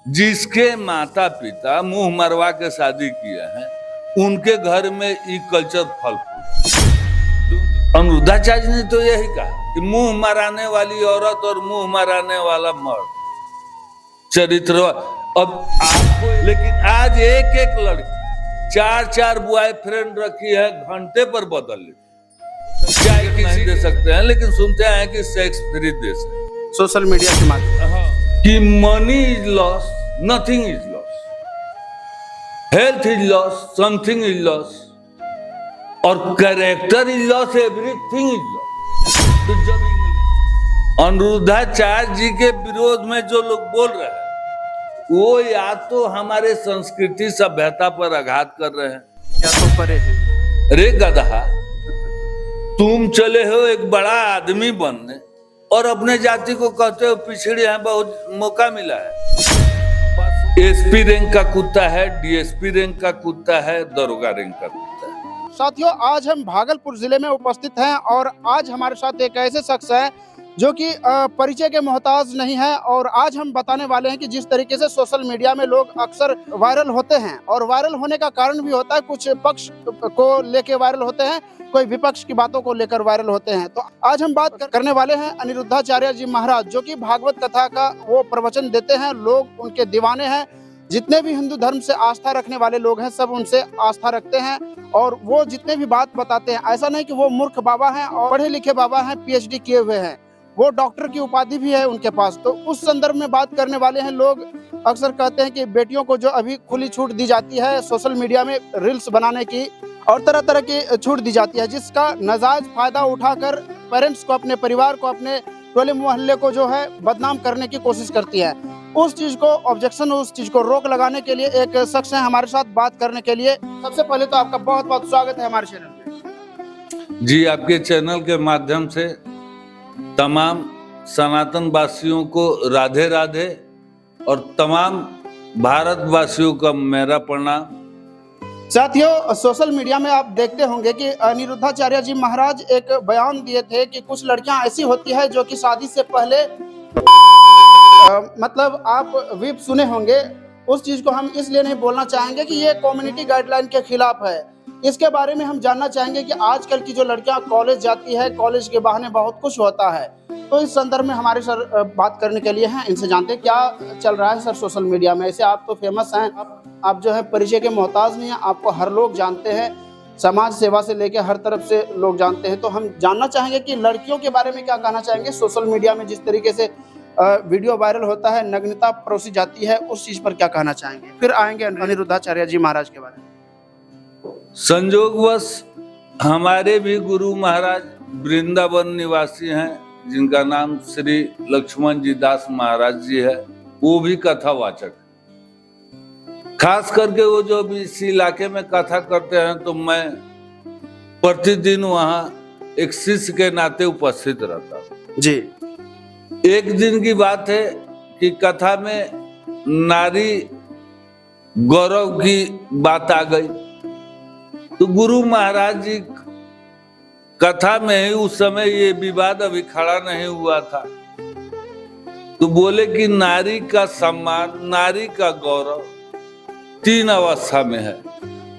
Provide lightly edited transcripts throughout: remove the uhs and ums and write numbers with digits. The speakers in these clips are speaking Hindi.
जिसके माता पिता मुंह मरवा के शादी किए हैं उनके घर में ये कल्चर फल फूला। अनुरुद्धाचार्य ने तो यही कहा कि मुंह मराने वाली औरत और मुंह मराने वाला मर्द चरित्र। अब आपको लेकिन आज एक एक लड़की 4-4 बॉयफ्रेंड रखी है, घंटे पर बदल लेती। चाय किसी दे सकते हैं, लेकिन सुनते हैं कि सेक्स फ्री देश है सोशल मीडिया के माध्यम कि money is loss, nothing is loss, health is loss, something is loss, और character is loss, everything is loss. तो जब अनुरुद्धाचार्य जी के विरोध में जो लोग बोल रहे हैं वो या तो हमारे संस्कृति सभ्यता पर आघात कर रहे हैं या तो परे हैं। अरे गधा, तुम चले हो एक बड़ा आदमी बनने और अपने जाति को कहते हो पिछड़े हैं, बहुत मौका मिला है। एसपी रैंक का कुत्ता है, डीएसपी रैंक का कुत्ता है, दरोगा रैंक का कुत्ता है। साथियों, आज हम भागलपुर जिले में उपस्थित हैं और आज हमारे साथ एक ऐसे शख्स है जो कि परिचय के मोहताज नहीं है। और आज हम बताने वाले हैं कि जिस तरीके से सोशल मीडिया में लोग अक्सर वायरल होते हैं, और वायरल होने का कारण भी होता है, कुछ पक्ष को लेके वायरल होते हैं, कोई विपक्ष की बातों को लेकर वायरल होते हैं। तो आज हम बात करने वाले हैं अनिरुद्धाचार्य जी महाराज, जो कि भागवत कथा का वो प्रवचन देते हैं। लोग उनके दीवाने हैं। जितने भी हिंदू धर्म से आस्था रखने वाले लोग हैं सब उनसे आस्था रखते हैं, और वो जितने भी बात बताते हैं, ऐसा नहीं कि वो मूर्ख बाबा हैं और पढ़े लिखे बाबा हैं, पीएचडी किए हुए हैं, वो डॉक्टर की उपाधि भी है उनके पास। तो उस संदर्भ में बात करने वाले हैं। लोग अक्सर कहते हैं कि बेटियों को जो अभी खुली छूट दी जाती है सोशल मीडिया में रील्स बनाने की और तरह तरह की छूट दी जाती है, जिसका नाजायज फायदा उठाकर पेरेंट्स को, अपने परिवार को, अपने टोले मोहल्ले को जो है बदनाम करने की कोशिश करती है। उस चीज को ऑब्जेक्शन, उस चीज को रोक लगाने के लिए एक शख्स है हमारे साथ बात करने के लिए। सबसे पहले तो आपका बहुत बहुत स्वागत है हमारे चैनल में। जी, आपके चैनल के माध्यम से तमाम सनातन वासियों को राधे राधे और तमाम भारतवासियों का मेरा प्रणाम। साथियों, सोशल मीडिया में आप देखते होंगे कि अनिरुद्धाचार्य जी महाराज एक बयान दिए थे कि कुछ लड़कियां ऐसी होती है जो कि शादी से पहले मतलब आप विप सुने होंगे। उस चीज को हम इसलिए नहीं बोलना चाहेंगे कि ये कम्युनिटी गाइडलाइन के खिलाफ है। इसके बारे में हम जानना चाहेंगे कि आजकल की जो लड़कियां कॉलेज जाती है, कॉलेज के बहाने बहुत कुछ होता है। तो इस संदर्भ में हमारे सर बात करने के लिए हैं, इनसे जानते हैं क्या चल रहा है सर सोशल मीडिया में। ऐसे आप तो फेमस हैं, आप जो है परिचय के मोहताज नहीं हैं, आपको हर लोग जानते हैं, समाज सेवा से लेकर हर तरफ से लोग जानते हैं। तो हम जानना चाहेंगे कि लड़कियों के बारे में क्या कहना चाहेंगे। सोशल मीडिया में जिस तरीके से वीडियो वायरल होता है, नग्नता परोसी जाती है, उस चीज पर क्या कहना चाहेंगे। फिर आएंगे अनिरुद्धाचार्य जी महाराज के बारे में। संयोगवश हमारे भी गुरु महाराज वृंदावन निवासी हैं, जिनका नाम श्री लक्ष्मण जी दास महाराज जी है। वो भी कथावाचक, खास करके वो जो भी इस इलाके में कथा करते हैं, तो मैं प्रतिदिन वहाँ एक शिष्य के नाते उपस्थित रहता हूँ जी। एक दिन की बात है कि कथा में नारी गौरव की बात आ गई, तो गुरु महाराज जी कथा में ही, उस समय ये विवाद अभी खड़ा नहीं हुआ था, तो बोले कि नारी का सम्मान, नारी का गौरव 3 अवस्था में है।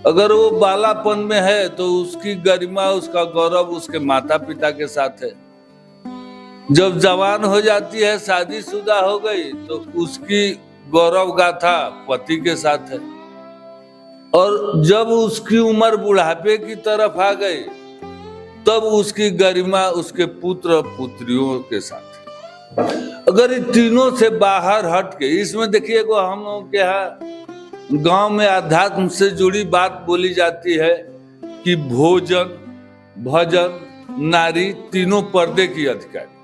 अगर वो बालापन में है तो उसकी गरिमा, उसका गौरव उसके माता पिता के साथ है। जब जवान हो जाती है, शादीशुदा हो गई, तो उसकी गौरव गाथा पति के साथ है। और जब उसकी उम्र बुढ़ापे की तरफ आ गई, तब उसकी गरिमा उसके पुत्र पुत्रियों के साथ। अगर इन तीनों से बाहर हट के, इसमें देखिए को हम लोग के यहाँ गांव में अध्यात्म से जुड़ी बात बोली जाती है कि भोजन, भजन, नारी तीनों पर्दे की अधिकारी।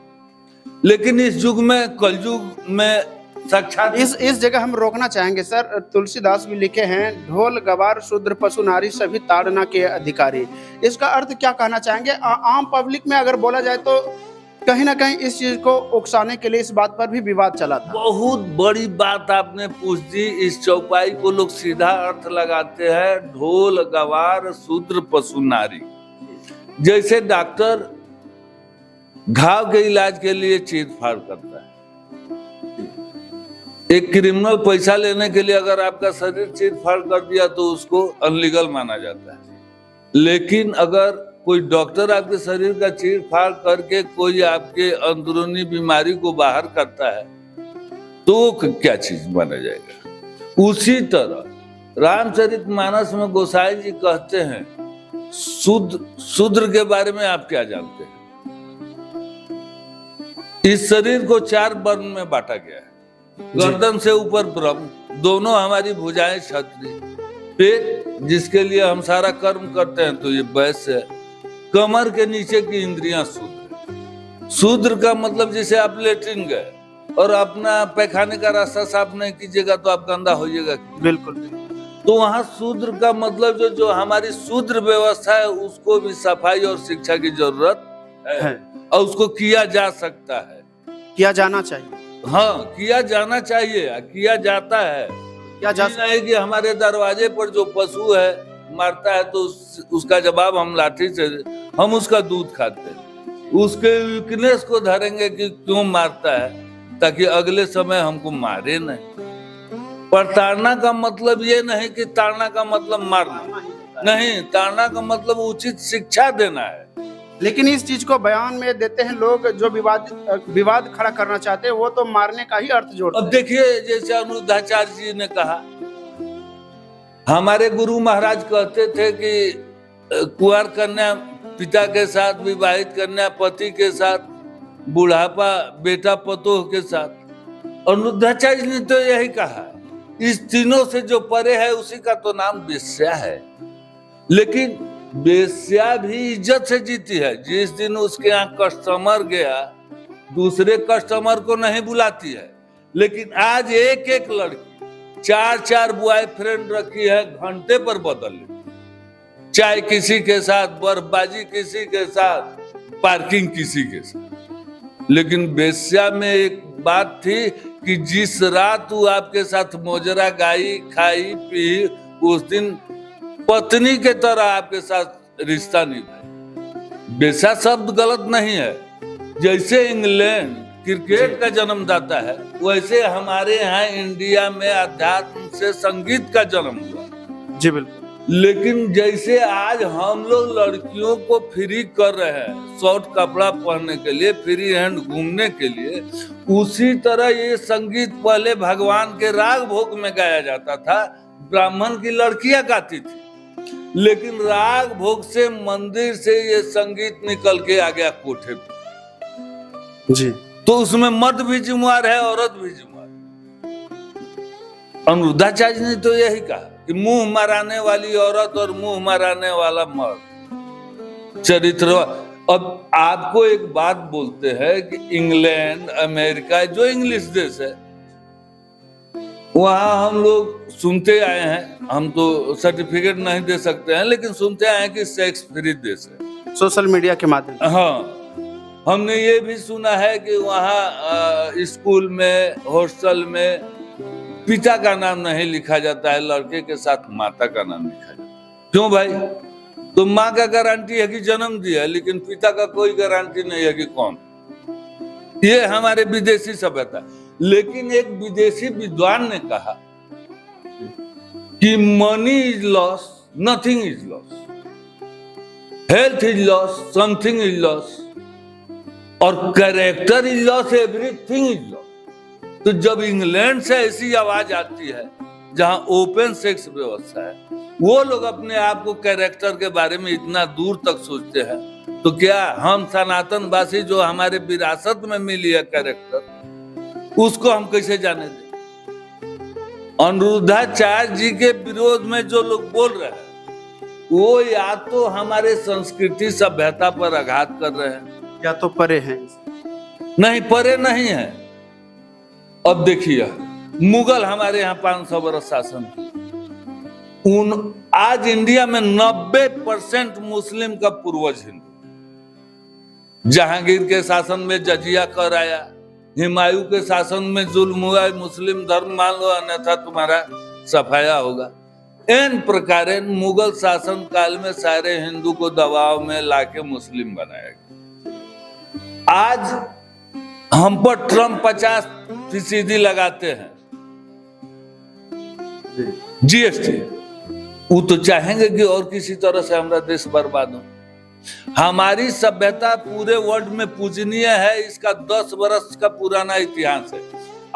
लेकिन इस युग में, कलयुग में साक्षात इस जगह हम रोकना चाहेंगे सर। तुलसीदास भी लिखे हैं, ढोल गवार शूद्र पशु नारी सभी ताड़ना के अधिकारी। इसका अर्थ क्या कहना चाहेंगे। आम पब्लिक में अगर बोला जाए तो कहीं ना कहीं इस चीज को उकसाने के लिए इस बात पर भी विवाद चला था। बहुत बड़ी बात आपने पूछ दी। इस चौपाई को लोग सीधा अर्थ लगाते हैं, ढोल गवार शूद्र पशु नारी। जैसे डॉक्टर घाव के इलाज के लिए चीर फाड़ करता है, एक क्रिमिनल पैसा लेने के लिए अगर आपका शरीर चीर फाड़ कर दिया तो उसको अनलीगल माना जाता है, लेकिन अगर कोई डॉक्टर आपके शरीर का चीर फाड़ करके कोई आपके अंदरूनी बीमारी को बाहर करता है तो वो क्या चीज माना जाएगा। उसी तरह रामचरितमानस में गोसाई जी कहते हैं शूद्र के बारे में आप क्या जानते हैं। इस शरीर को 4 वर्ण में बांटा गया है। गर्दन से ऊपर ब्रह्म, दोनों हमारी भुजाएं क्षत्रिय, पेट जिसके लिए हम सारा कर्म करते हैं तो ये वैश्य है, कमर के नीचे की इंद्रियां शूद्र। शूद्र का मतलब जैसे आप लेटरिन गए और अपना पैखाने का रास्ता साफ नहीं कीजिएगा तो आप गंदा होइएगा। बिल्कुल। तो वहां शूद्र का मतलब जो हमारी शूद्र व्यवस्था है उसको भी सफाई और शिक्षा की जरूरत है और उसको किया जा सकता है, किया जाना चाहिए। हाँ, किया जाना चाहिए, किया जाता है। क्या जा नहीं कि हमारे दरवाजे पर जो पशु है मारता है तो उसका जवाब हम लाठी से, हम उसका दूध खाते हैं, उसके वीकनेस को धरेंगे कि क्यों मारता है ताकि अगले समय हमको मारे नहीं। पर ताड़ना का मतलब ये नहीं कि ताड़ना का मतलब मारना नहीं, ताड़ना का मतलब उचित शिक्षा देना है। लेकिन इस चीज को बयान में देते हैं लोग जो विवाद खड़ा करना चाहते हैं, वो तो मारने का ही अर्थ जोड़ते हैं। अब देखिए, जैसे अनिरुद्धाचार्य जी ने कहा, हमारे गुरु महाराज कहते थे कि कुंवर कन्या पिता के साथ, विवाहित कन्या पति के साथ, बुढ़ापा बेटा पतोह के साथ। अनिरुद्धाचार्य ने तो यही कहा, इस तीनों से जो परे है उसी का तो नाम वेश्या है। लेकिन वेश्या भी इज्जत से जीती है। जिस दिन उसके यहाँ कस्टमर गया, दूसरे कस्टमर को नहीं बुलाती है, लेकिन आज एक एक लड़की 4-4 बॉयफ्रेंड रखी है, घंटे पर बदल लेती, चाय किसी के साथ, बर्फबाजी किसी के साथ, पार्किंग किसी के साथ। लेकिन वेश्या में एक बात थी कि जिस रात वो आपके साथ मोजरा गाई, खाई पी, उस दिन पत्नी के तरह आपके साथ रिश्ता निभाए। वेश्या शब्द गलत नहीं है। जैसे इंग्लैंड क्रिकेट का जन्मदाता है, वैसे हमारे यहाँ इंडिया में अध्यात्म से संगीत का जन्म हुआ। जी बिल्कुल। लेकिन जैसे आज हम लोग लड़कियों को फ्री कर रहे हैं शॉर्ट कपड़ा पहनने के लिए, फ्री हैंड घूमने के लिए, उसी तरह ये संगीत पहले भगवान के राग भोग में गाया जाता था, ब्राह्मण की लड़कियां गाती थी। लेकिन राग भोग से, मंदिर से ये संगीत निकल के आ गया कोठे पे जी, तो उसमें मर्द भी जिम्मेवार है, औरत भी जिम्मेवार। अनिरुद्धाचार्य ने तो यही कहा कि मुंह मराने वाली औरत और मुंह मराने वाला मर्द चरित्र। अब आपको एक बात बोलते हैं कि इंग्लैंड, अमेरिका, जो इंग्लिश देश है, वहां हम लोग सुनते आए हैं, हम तो सर्टिफिकेट नहीं दे सकते हैं, लेकिन सुनते आए हैं कि सेक्स फ्री देश है, सोशल मीडिया के माध्यम से। हाँ, हमने ये भी सुना है कि वहाँ स्कूल में, हॉस्टल में पिता का नाम नहीं लिखा जाता है, लड़के के साथ माता का नाम लिखा जाता है। क्यों भाई? तो माँ का गारंटी है कि जन्म दिया है, लेकिन पिता का कोई गारंटी नहीं है कि कौन। ये हमारे विदेशी सभ्यता। लेकिन एक विदेशी विद्वान ने कहा कि money is loss, nothing is loss, health is loss, something is loss, और character is loss, everything is loss. तो जब इंग्लैंड से ऐसी आवाज आती है जहां ओपन सेक्स व्यवस्था है, वो लोग अपने आप को कैरेक्टर के बारे में इतना दूर तक सोचते हैं, तो क्या हम सनातनवासी जो हमारे विरासत में मिली है कैरेक्टर, उसको हम कैसे जाने दें? अनिरुद्धाचार्य जी के विरोध में जो लोग बोल रहे हैं वो या तो हमारे संस्कृति सभ्यता पर आघात कर रहे हैं, या तो परे हैं। नहीं, परे नहीं है। अब देखिए, मुगल हमारे यहाँ 500 वर्ष शासन किए। आज इंडिया में 90% मुस्लिम का पूर्वज हिंदू। जहांगीर के शासन में जजिया कर आया, हुमायूं के शासन में जुल्म हुआ, मुस्लिम धर्म मान लो अन्यथा तुम्हारा सफाया होगा। इन प्रकार मुगल शासन काल में सारे हिंदू को दबाव में लाके मुस्लिम बनाया गया। आज हम पर ट्रम्प 50% लगाते हैं, जीएसटी। वो तो चाहेंगे कि और किसी तरह से हमारा देश बर्बाद हो। हमारी सभ्यता पूरे वर्ल्ड में पूजनीय है, इसका 10 वर्ष का पुराना इतिहास है।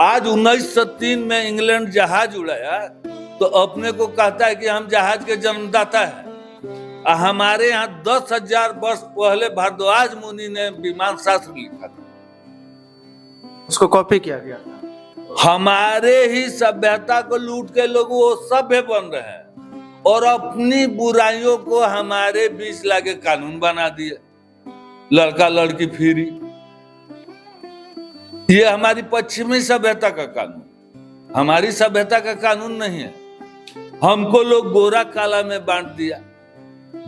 आज 1903 में इंग्लैंड जहाज उड़ाया तो अपने को कहता है कि हम जहाज के जन्मदाता है। हमारे यहाँ 10,000 वर्ष पहले भारद्वाज मुनि ने विमान शास्त्र लिखा था, उसको कॉपी किया गया था। हमारे ही सभ्यता को लूट के लोग वो सभ्य बन रहे हैं और अपनी बुराइयों को हमारे बीच लाके कानून बना दिए, लड़का लड़की फ्री। ये हमारी पश्चिमी सभ्यता का कानून, हमारी सभ्यता का कानून नहीं है। हमको लोग गोरा काला में बांट दिया।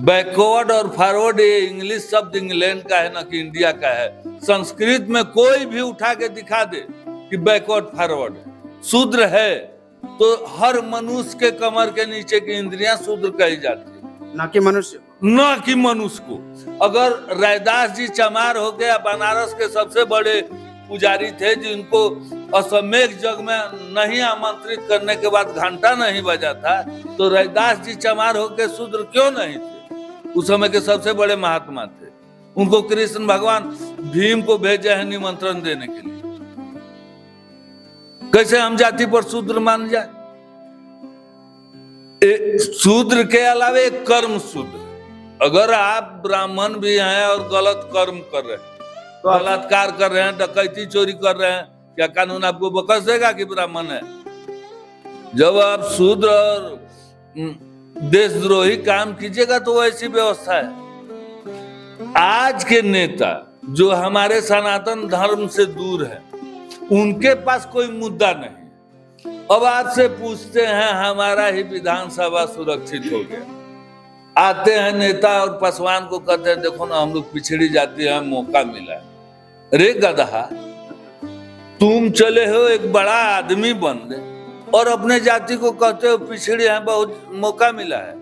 बैकवर्ड और फॉरवर्ड ये इंग्लिश शब्द इंग्लैंड का है ना कि इंडिया का है। संस्कृत में कोई भी उठा के दिखा दे कि बैकवर्ड फॉरवर्ड है। शूद्र है तो हर मनुष्य के कमर के नीचे की इंद्रियां शूद्र कही जाती है, ना कि मनुष्य, न कि मनुष्य को। अगर रैदास जी चमार हो गया, बनारस के सबसे बड़े पुजारी थे जिनको असमेघ जग में नहीं आमंत्रित करने के बाद घंटा नहीं बजा था, तो रैदास जी चमार होकर शूद्र क्यों नहीं थे? उस समय के सबसे बड़े महात्मा थे। उनको कृष्ण भगवान भीम को भेजे हैं निमंत्रण देने के लिए। कैसे हम जाति पर शूद्र मान जाए? शूद्र के अलावा एक कर्म शूद्र। अगर आप ब्राह्मण भी हैं और गलत कर्म कर रहे हैं, बलात्कार कर रहे हैं, डकैती चोरी कर रहे हैं, क्या कानून आपको बकस देगा कि ब्राह्मण है? जब आप शूद्र और देशद्रोही काम कीजिएगा तो ऐसी व्यवस्था है। आज के नेता जो हमारे सनातन धर्म से दूर है, उनके पास कोई मुद्दा नहीं। अब आपसे पूछते हैं हमारा ही विधानसभा सुरक्षित हो गया, आते हैं नेता और पासवान को कहते हैं देखो ना हम लोग पिछड़ी जाति हैं, मौका मिला है। रे गधा, तुम चले हो एक बड़ा आदमी बन गए और अपने जाति को कहते हो पिछड़े हैं, बहुत मौका मिला है।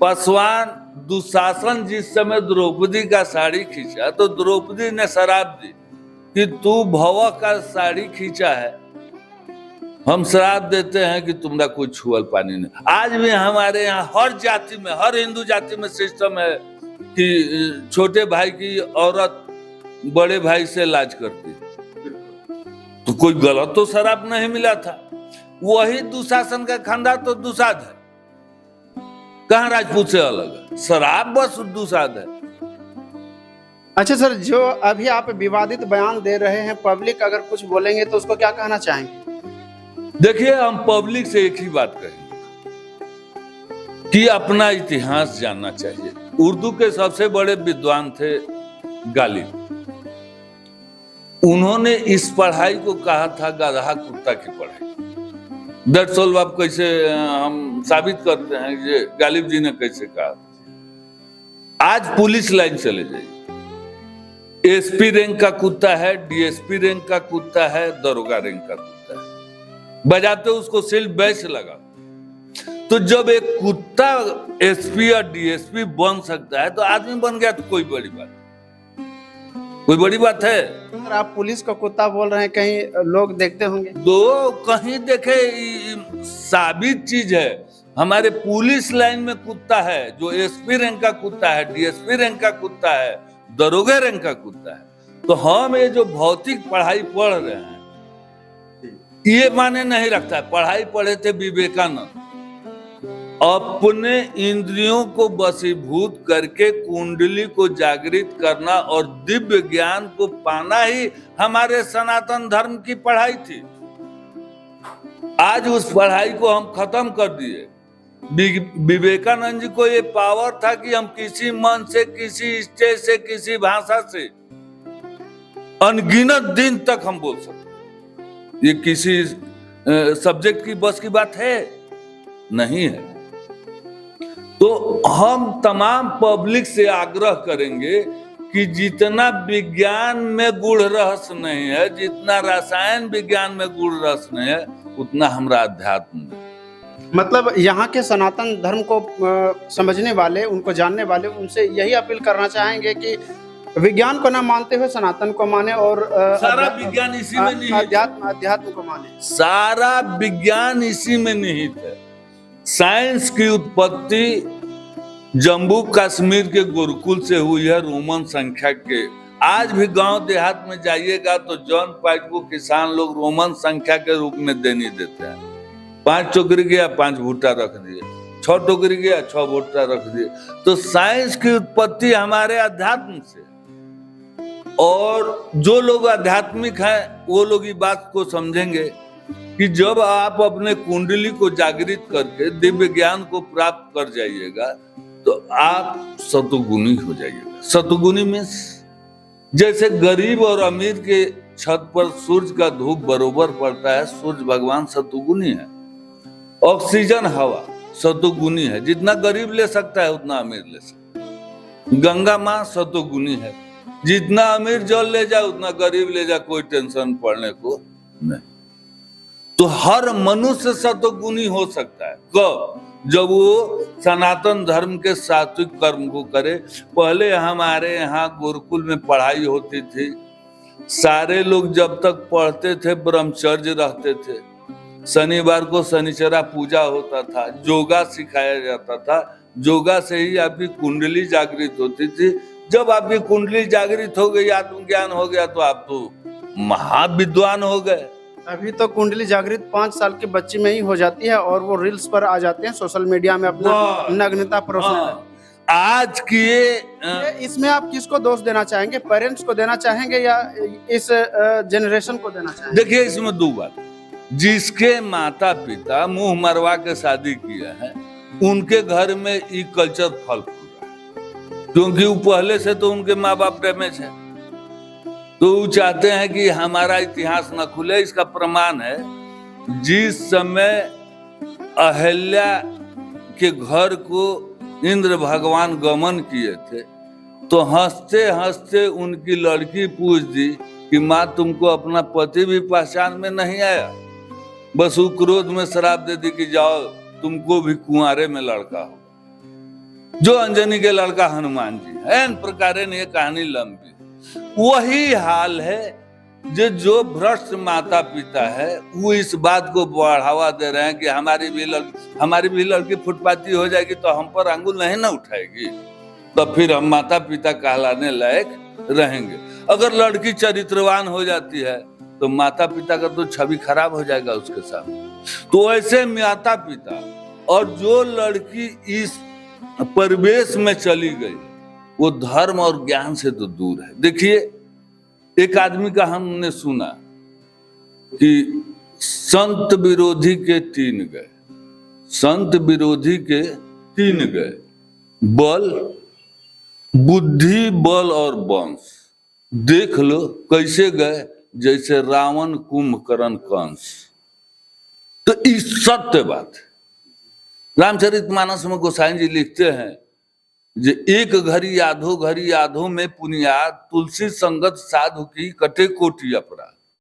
पासवान दुशासन जिस समय द्रौपदी का साड़ी खींचा तो द्रौपदी ने शराब दी कि तू भव का साड़ी खींचा है, हम शराब देते हैं कि तुम्हारा कोई छुअल पानी नहीं। आज भी हमारे यहाँ हर जाति में, हर हिंदू जाति में सिस्टम है कि छोटे भाई की औरत बड़े भाई से लाज करती। तो कोई गलत तो शराब नहीं मिला था। वही दुशासन का खानदान तो दुसाध है, कहाँ राजपूत से अलग है? शराब बस दुसाध है। अच्छा सर, जो अभी आप विवादित बयान दे रहे हैं, पब्लिक अगर कुछ बोलेंगे तो उसको क्या कहना चाहेंगे? देखिए, हम पब्लिक से एक ही बात कहेंगे कि अपना इतिहास जानना चाहिए। उर्दू के सबसे बड़े विद्वान थे गालिब। उन्होंने इस पढ़ाई को कहा था गधा कुत्ता की पढ़ाई। That's all. आप कैसे हम साबित करते हैं ये गालिब जी ने कैसे कहा। आज पुलिस लाइन चले जाइए, एसपी रैंक का कुत्ता है, डीएसपी रैंक का कुत्ता है, दरोगा रैंक का कुत्ता है, बजाते उसको सिर्फ बैच लगा। तो जब एक कुत्ता एसपी या डीएसपी बन सकता है तो आदमी बन गया तो कोई बड़ी बात, कोई बड़ी बात है? अगर आप पुलिस का कुत्ता बोल रहे हैं, कहीं लोग देखते होंगे तो कहीं देखे, साबित चीज है। हमारे पुलिस लाइन में कुत्ता है जो एसपी रैंक का कुत्ता है, डीएसपी रैंक का कुत्ता है, दरोगा रैंक का कुत्ता है। तो हम ये जो भौतिक पढ़ाई पढ़ रहे हैं ये माने नहीं रखता है। पढ़ाई पढ़े थे विवेकानंद। अपने इंद्रियों को वशीभूत करके कुंडली को जागृत करना और दिव्य ज्ञान को पाना ही हमारे सनातन धर्म की पढ़ाई थी। आज उस पढ़ाई को हम खत्म कर दिए। विवेकानंद जी को ये पावर था कि हम किसी मन से, किसी स्टेज से, किसी भाषा से अनगिनत दिन तक हम बोल सकते। ये किसी सब्जेक्ट की बस की बात है नहीं है। तो हम तमाम पब्लिक से आग्रह करेंगे कि जितना विज्ञान में गूढ़ रहस्य नहीं है, जितना रसायन विज्ञान में गूढ़ रहस्य नहीं है, उतना हमारा अध्यात्म है। मतलब यहाँ के सनातन धर्म को समझने वाले, उनको जानने वाले, उनसे यही अपील करना चाहेंगे कि विज्ञान को ना मानते हुए सनातन को माने और सारा विज्ञान इसी में निहित है। अध्यात्म को माने। सारा विज्ञान इसी में निहित है। साइंस की उत्पत्ति जम्मू कश्मीर के गुरुकुल से हुई है, रोमन संख्या के। आज भी गांव देहात में जाइएगा तो जॉन पाइट को किसान लोग रोमन संख्या के रूप में देनी देते हैं। 5 टोकरी गया 5 भुट्टा रख दिए, 6 टोकरी गया 6 भुट्टा रख दिए। तो साइंस की उत्पत्ति हमारे अध्यात्म से। और जो लोग आध्यात्मिक हैं वो लोग ये बात को समझेंगे कि जब आप अपने कुंडली को जागृत करके दिव्य ज्ञान को प्राप्त कर जाइएगा तो आप सतुगुणी हो जाइएगा। सतुगुणी में जैसे गरीब और अमीर के छत पर सूर्य का धूप बरोबर पड़ता है, सूर्य भगवान सतुगुणी है। ऑक्सीजन हवा सतुगुणी है, जितना गरीब ले सकता है उतना अमीर ले सकता है। गंगा माँ सतुगुणी है, जितना अमीर जल ले जाए उतना गरीब ले जाए, कोई टेंशन पड़ने को नहीं। तो हर मनुष्य सतुगुणी हो सकता है। कब? जब वो सनातन धर्म के सात्विक कर्म को करे। पहले हमारे यहाँ गुरुकुल में पढ़ाई होती थी, सारे लोग जब तक पढ़ते थे ब्रह्मचर्य रहते थे। शनिवार को शनिचरा पूजा होता था, योगा सिखाया जाता था, योगा से ही आपकी कुंडली जागृत होती थी। जब आपकी कुंडली जागृत हो गई, आत्मज्ञान हो गया, तो आप तो महाविद्वान हो गए। अभी तो कुंडली जागृत 5 साल के बच्चे में ही हो जाती है और वो रील्स पर आ जाते हैं, सोशल मीडिया में अपना नग्नता परोसने लगते हैं। आज की इसमें आप किसको दोष देना चाहेंगे? पेरेंट्स को देना चाहेंगे या इस जनरेशन को देना चाहेंगे? देखिए, इसमें 2 बात। जिसके माता पिता मुंह मरवा के शादी किया है उनके घर में ये कल्चर फल फूल रहा है, क्योंकि वो पहले से तो उनके माँ बाप डैमेज है, तो वो चाहते हैं कि हमारा इतिहास न खुले। इसका प्रमाण है, जिस समय अहल्या के घर को इंद्र भगवान गमन किए थे तो हंसते हंसते उनकी लड़की पूछ दी कि माँ तुमको अपना पति भी पहचान में नहीं आया। बस वो क्रोध में श्राप दे दी कि जाओ तुमको भी कुंवारे में लड़का हो। जो अंजनी के लड़का हनुमान जी है। इन प्रकार ये कहानी लंबी। वही हाल है जो भ्रष्ट माता पिता है वो इस बात को बढ़ावा दे रहे हैं कि हमारी भी लड़की फुटपाती हो जाएगी तो हम पर अंगुल नहीं ना उठाएगी, तो फिर हम माता पिता कहलाने लायक रहेंगे। अगर लड़की चरित्रवान हो जाती है तो माता पिता का तो छवि खराब हो जाएगा उसके सामने। तो ऐसे माता पिता और जो लड़की इस परिवेश में चली गई वो धर्म और ज्ञान से तो दूर है। देखिए, एक आदमी का हमने सुना कि संत विरोधी के 3 गए, संत विरोधी के 3 गए, बल, बुद्धि, बल और वंश। देख लो कैसे गए, जैसे रावण, कुंभकर्ण, कंस। तो इस सत्य बात है। रामचरितमानस में गोसाई जी लिखते हैं जे एक घड़ी आधो में पुनिया, तुलसी संगत साधु की कटे कोटि अपराध।